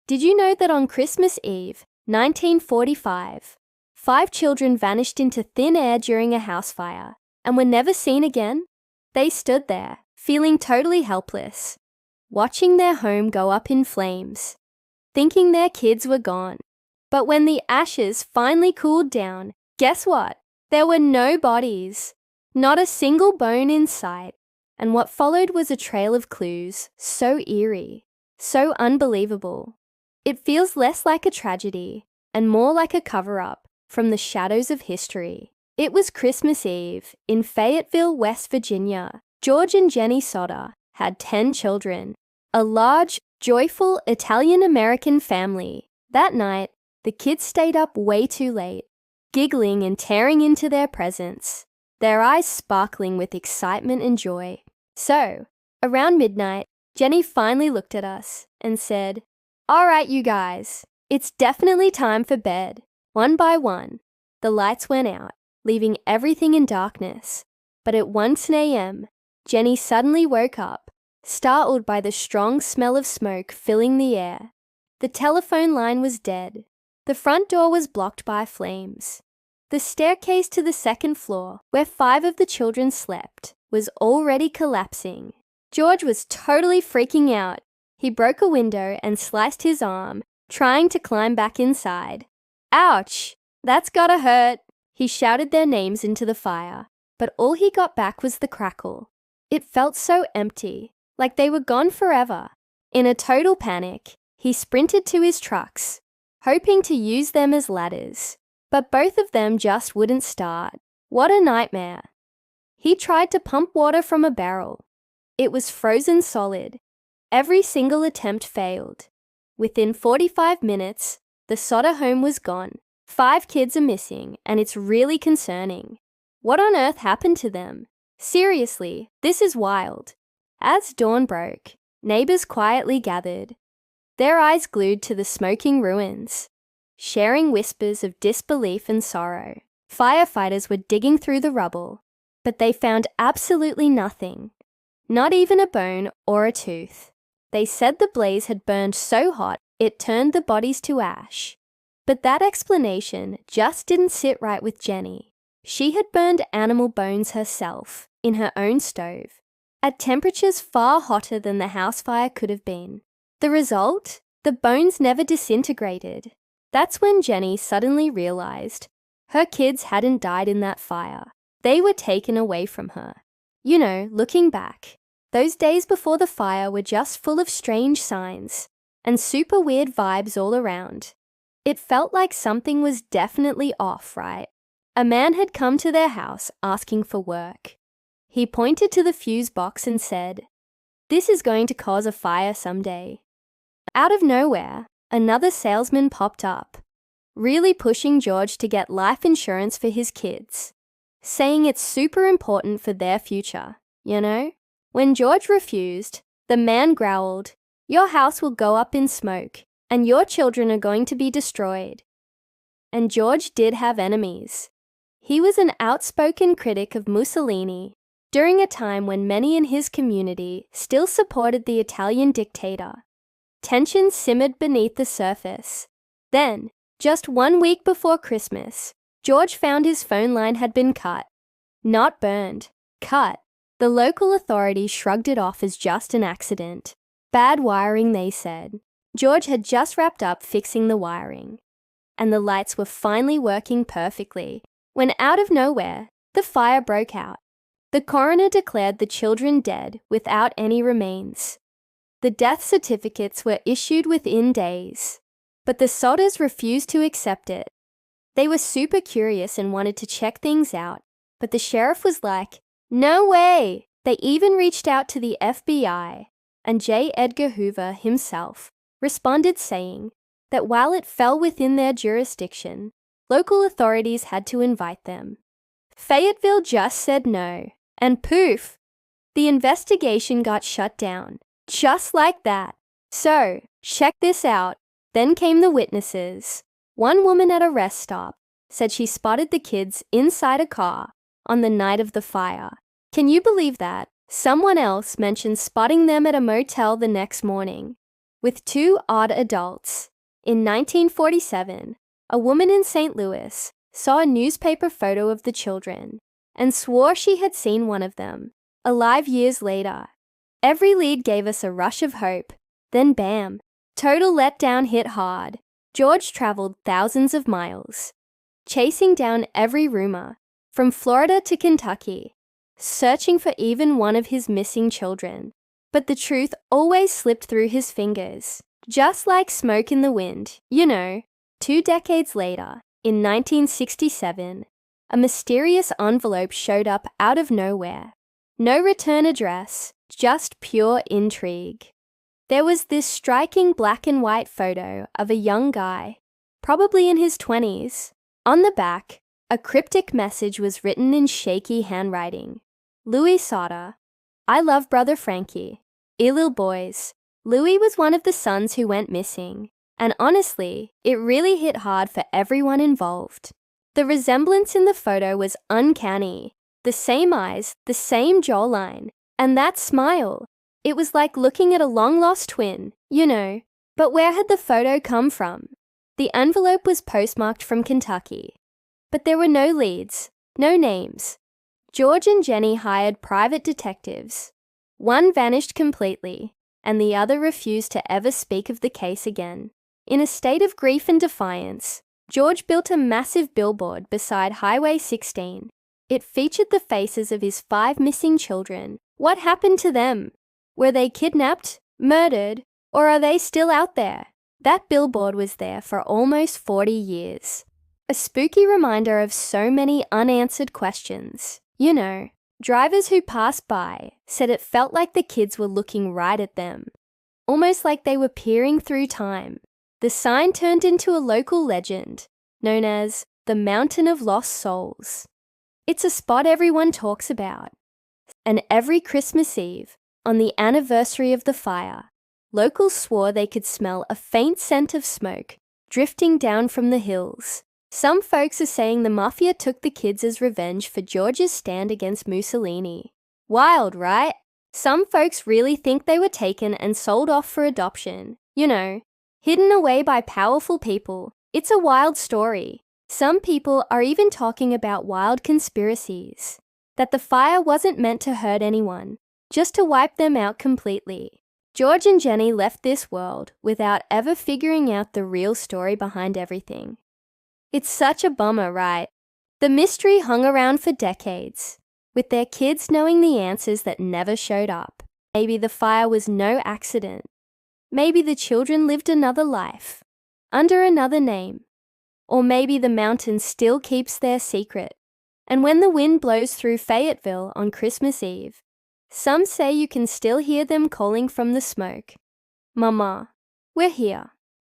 Did you know that on Christmas Eve, 1945, 5 children vanished into thin air during a house fire and were never seen again? They stood there, feeling totally helpless, watching their home go up in flames, thinking their kids were gone. But when the ashes finally cooled down, guess what? There were no bodies, not a single bone in sight. And what followed was a trail of clues, so eerie, so unbelievable. It feels less like a tragedy and more like a cover-up from the shadows of history. It was Christmas Eve in Fayetteville, West Virginia. George and Jenny Sodder had 10 children, a large, joyful Italian-American family. That night, the kids stayed up way too late, giggling and tearing into their presents, their eyes sparkling with excitement and joy. So, around midnight, Jenny finally looked at us and said, "All right, you guys, it's definitely time for bed." One by one, the lights went out, leaving everything in darkness. But at 1 a.m., Jenny suddenly woke up, startled by the strong smell of smoke filling the air. The telephone line was dead. The front door was blocked by flames. The staircase to the second floor, where 5 of the children slept, was already collapsing. George was totally freaking out. He broke a window and sliced his arm, trying to climb back inside. "Ouch! That's gotta hurt!" He shouted their names into the fire, but all he got back was the crackle. It felt so empty, like they were gone forever. In a total panic, he sprinted to his trucks, hoping to use them as ladders. But both of them just wouldn't start. What a nightmare. He tried to pump water from a barrel. It was frozen solid. Every single attempt failed. Within 45 minutes, the Sodder home was gone. 5 kids are missing, and it's really concerning. What on earth happened to them? Seriously, this is wild. As dawn broke, neighbors quietly gathered, their eyes glued to the smoking ruins, sharing whispers of disbelief and sorrow. Firefighters were digging through the rubble, but they found absolutely nothing, not even a bone or a tooth. They said the blaze had burned so hot it turned the bodies to ash. But that explanation just didn't sit right with Jenny. She had burned animal bones herself in her own stove, at temperatures far hotter than the house fire could have been. The result? The bones never disintegrated. That's when Jenny suddenly realized her kids hadn't died in that fire. They were taken away from her. You know, looking back, those days before the fire were just full of strange signs and super weird vibes all around. It felt like something was definitely off, right? A man had come to their house asking for work. He pointed to the fuse box and said, "This is going to cause a fire someday." Out of nowhere, another salesman popped up, really pushing George to get life insurance for his kids, saying it's super important for their future, you know? When George refused, the man growled, "Your house will go up in smoke, and your children are going to be destroyed." And George did have enemies. He was an outspoken critic of Mussolini during a time when many in his community still supported the Italian dictator. Tensions simmered beneath the surface. Then, just 1 week before Christmas, George found his phone line had been cut. Not burned, cut. The local authorities shrugged it off as just an accident. Bad wiring, they said. George had just wrapped up fixing the wiring, and the lights were finally working perfectly, when out of nowhere, the fire broke out. The coroner declared the children dead without any remains. The death certificates were issued within days, but the Sodders refused to accept it. They were super curious and wanted to check things out, but the sheriff was like, "No way!" They even reached out to the FBI, and J. Edgar Hoover himself responded saying that while it fell within their jurisdiction, local authorities had to invite them. Fayetteville just said no, and poof, the investigation got shut down, just like that. So, check this out. Then came the witnesses. One woman at a rest stop said she spotted the kids inside a car on the night of the fire. Can you believe that? Someone else mentioned spotting them at a motel the next morning. with two odd adults. In 1947, a woman in St. Louis saw a newspaper photo of the children and swore she had seen one of them, alive years later. Every lead gave us a rush of hope. Then bam, total letdown hit hard. George traveled thousands of miles, chasing down every rumor, from Florida to Kentucky, searching for even one of his missing children. But the truth always slipped through his fingers, just like smoke in the wind, you know. 2 decades later, in 1967, a mysterious envelope showed up out of nowhere. No return address, just pure intrigue. There was this striking black and white photo of a young guy, probably in his 20s. On the back, a cryptic message was written in shaky handwriting. Louis Sodder, I love brother Frankie. Lil boys. Louis was one of the sons who went missing, and honestly, it really hit hard for everyone involved. The resemblance in the photo was uncanny. The same eyes, the same jawline, and that smile. It was like looking at a long-lost twin, you know. But where had the photo come from? The envelope was postmarked from Kentucky. But there were no leads, no names. George and Jenny hired private detectives. One vanished completely, and the other refused to ever speak of the case again. In a state of grief and defiance, George built a massive billboard beside Highway 16. It featured the faces of his 5 missing children. What happened to them? Were they kidnapped, murdered, or are they still out there? That billboard was there for almost 40 years. A spooky reminder of so many unanswered questions. You know, drivers who passed by said it felt like the kids were looking right at them, almost like they were peering through time. The sign turned into a local legend, known as the Mountain of Lost Souls. It's a spot everyone talks about. And every Christmas Eve, on the anniversary of the fire, locals swore they could smell a faint scent of smoke drifting down from the hills. Some folks are saying the mafia took the kids as revenge for George's stand against Mussolini. Wild, right? Some folks really think they were taken and sold off for adoption. You know, hidden away by powerful people. It's a wild story. Some people are even talking about wild conspiracies. That the fire wasn't meant to hurt anyone, just to wipe them out completely. George and Jenny left this world without ever figuring out the real story behind everything. It's such a bummer, right? The mystery hung around for decades, with their kids knowing the answers that never showed up. Maybe the fire was no accident. Maybe the children lived another life, under another name. Or maybe the mountain still keeps their secret. And when the wind blows through Fayetteville on Christmas Eve, some say you can still hear them calling from the smoke. Mama, we're here.